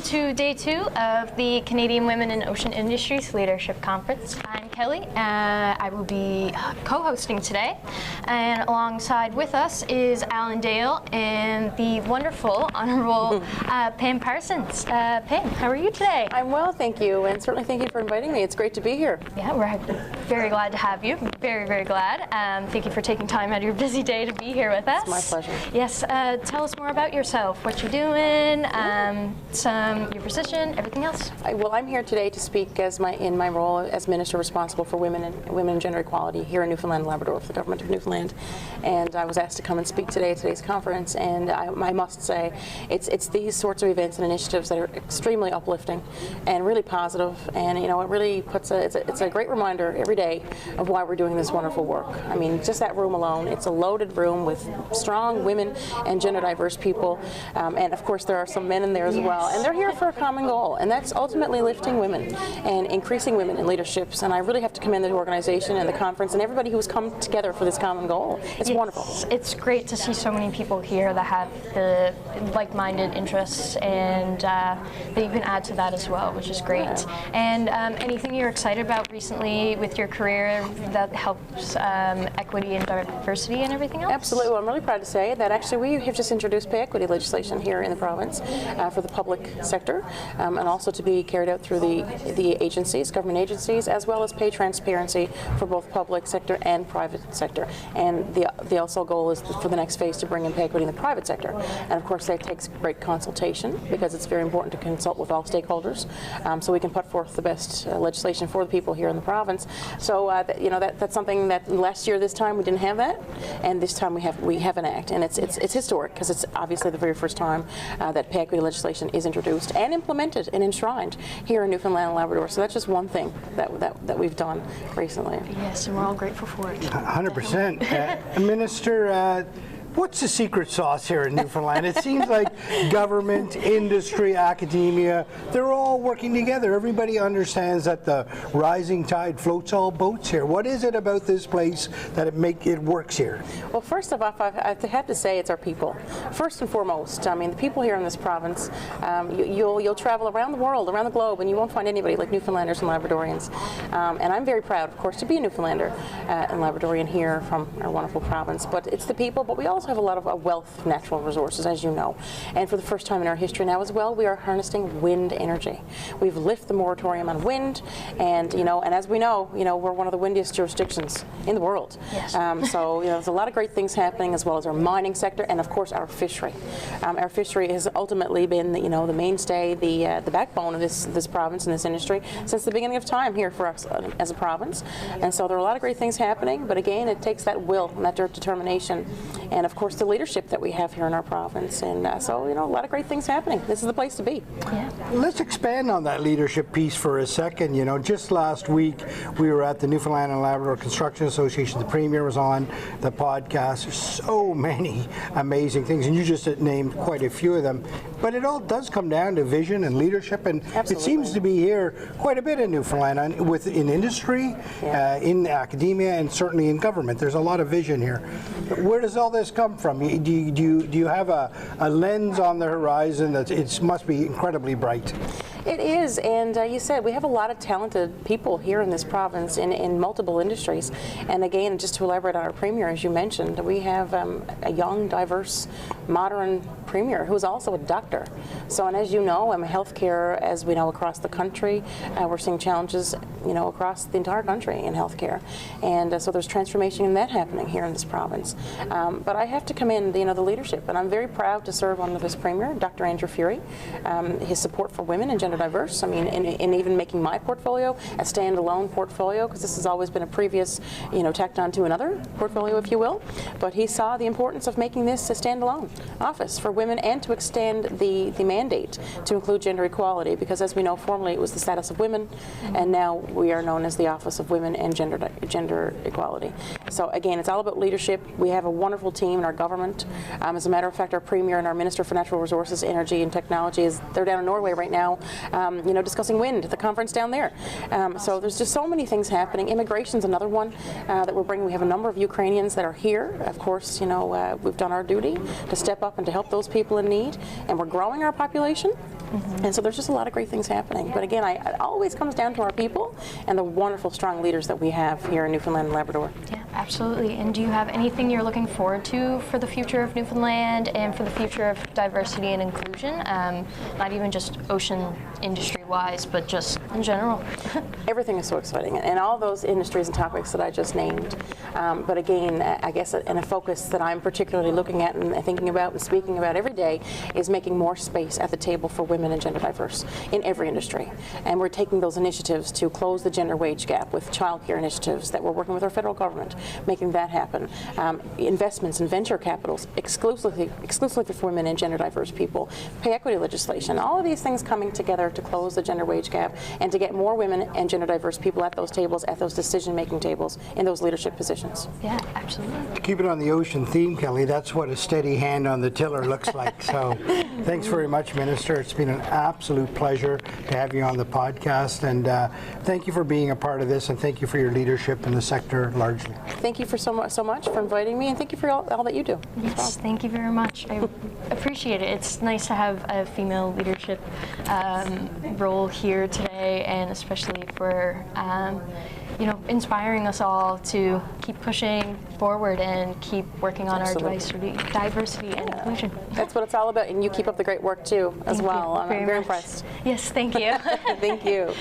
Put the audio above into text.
to day 2 of the Canadian Women in Ocean Industries Leadership Conference. I'm Kelly. I will be co-hosting today, and alongside with us is Allan Dale and the wonderful Honourable Pam Parsons. Pam, how are you today? I'm well, thank you, and certainly thank you for inviting me. It's great to be here. Yeah, we're very glad to have you. Very, very glad. Thank you for taking time out of your busy day to be here with us. It's my pleasure. Yes, tell us more about yourself, what you're doing, your position, everything else. Well, I'm here today to speak in my role as Minister responsible for women and gender equality here in Newfoundland and Labrador for the Government of Newfoundland. And I was asked to come and speak today at today's conference, and I must say it's these sorts of events and initiatives that are extremely uplifting and really positive, and it really puts it's a great reminder every day of why we're doing this wonderful work. I mean, just that room alone, it's a loaded room with strong women and gender diverse people, and of course there are some men in there as well, and they're here for a common goal, and that's ultimately lifting women and increasing women in leaderships. And I really have to commend the organization and the conference and everybody who's come together for this common goal. It's wonderful. It's great to see so many people here that have the like-minded interests, and that you can add to that as well, which is great. And anything you're excited about recently with your career that helps equity and diversity and everything else? Absolutely. Well, I'm really proud to say that actually we have just introduced pay equity legislation here in the province for the public sector, and also to be carried out through the agencies, government agencies, as well as pay transparency for both public sector and private sector. And the also goal is for the next phase to bring in pay equity in the private sector. And of course that takes great consultation, because it's very important to consult with all stakeholders, so we can put forth the best legislation for the people here in the province. So that's something that last year this time we didn't have that, and this time we have an act, and it's historic, because it's obviously the very first time that pay equity legislation is introduced and implemented and enshrined here in Newfoundland and Labrador. So that's just one thing that we've done recently. Yes, and we're all grateful for it. 100%. Minister, what's the secret sauce here in Newfoundland? It seems like government, industry, academia, they're all working together. Everybody understands that the rising tide floats all boats here. What is it about this place that it works here? Well, first of all, I have to say it's our people. First and foremost, I mean, the people here in this province, you'll travel around the world, around the globe, and you won't find anybody like Newfoundlanders and Labradorians. And I'm very proud, of course, to be a Newfoundlander and Labradorian here from our wonderful province. But it's the people, but we also have a lot of a wealth of natural resources, as you know. And for the first time in our history now as well, we are harnessing wind energy. We've lifted the moratorium on wind, and and as we know, we're one of the windiest jurisdictions in the world. Yes. So there's a lot of great things happening, as well as our mining sector, and of course our fishery. Our fishery has ultimately been the mainstay, the backbone of this province and this industry since the beginning of time here for us as a province. And so there are a lot of great things happening, but again, it takes that will and that determination, and of course the leadership that we have here in our province. And so a lot of great things happening. This is the place to be. Yeah. Let's expand on that leadership piece for a second. Just last week we were at the Newfoundland and Labrador Construction Association. The Premier was on the podcast. There's so many amazing things, and you just named quite a few of them. But it all does come down to vision and leadership, and Absolutely. It seems to be here quite a bit in Newfoundland, in industry, in academia, and certainly in government. There's a lot of vision here. But where does all this come from? Do you have a lens on the horizon that it must be incredibly bright? It is, and you said we have a lot of talented people here in this province in multiple industries. And again, just to elaborate on our Premier, as you mentioned, we have a young, diverse, modern Premier who's also a doctor. So, and as you know, healthcare, as we know across the country, we're seeing challenges, across the entire country in healthcare. And so there's transformation in that happening here in this province. But I have to commend, the leadership, and I'm very proud to serve under this Premier, Dr. Andrew Furey, his support for women and gender diverse. I mean, in even making my portfolio a standalone portfolio, because this has always been a previous, tacked on to another portfolio, if you will. But he saw the importance of making this a standalone office for women, and to extend the mandate to include gender equality, because as we know, formerly it was the status of women, and now we are known as the Office of Women and Gender Equality. So again, it's all about leadership. We have a wonderful team in our government. As a matter of fact, our Premier and our Minister for Natural Resources, Energy and Technology they're down in Norway right now, discussing wind at the conference down there. So there's just so many things happening. Immigration's another one that we're bringing. We have a number of Ukrainians that are here. Of course, we've done our duty to step up and to help those people in need, and we're growing our population. And so there's just a lot of great things happening. But again, it always comes down to our people and the wonderful, strong leaders that we have here in Newfoundland and Labrador. Yeah, absolutely. And do you have anything you're looking forward to for the future of Newfoundland and for the future of diversity and inclusion? Not even just ocean industry-wise, but just in general. Everything is so exciting, and all those industries and topics that I just named. But again, I guess and a focus that I'm particularly looking at and thinking about and speaking about every day is making more space at the table for women and gender diverse in every industry. And we're taking those initiatives to close the gender wage gap with childcare initiatives that we're working with our federal government, making that happen. Investments in venture capitals exclusively for women and gender diverse people. Pay equity legislation. All of these things coming together to close the gender wage gap and to get more women and gender diverse people at those tables, at those decision-making tables, in those leadership positions. Yeah, absolutely. To keep it on the ocean theme, Kelly, that's what a steady hand on the tiller looks like. So thanks very much, Minister. It's been an absolute pleasure to have you on the podcast, and thank you for being a part of this, and thank you for your leadership in the sector largely. Thank you for so much for inviting me, and thank you for all that you do. Yes, thank you very much. I appreciate it. It's nice to have a female leadership role here today, and especially for inspiring us all to keep pushing forward and keep working on Absolutely. our diversity and inclusion. That's what it's all about, and you keep up the great work too, as Thank well. you I'm very much. impressed. Yes, thank you. Thank you.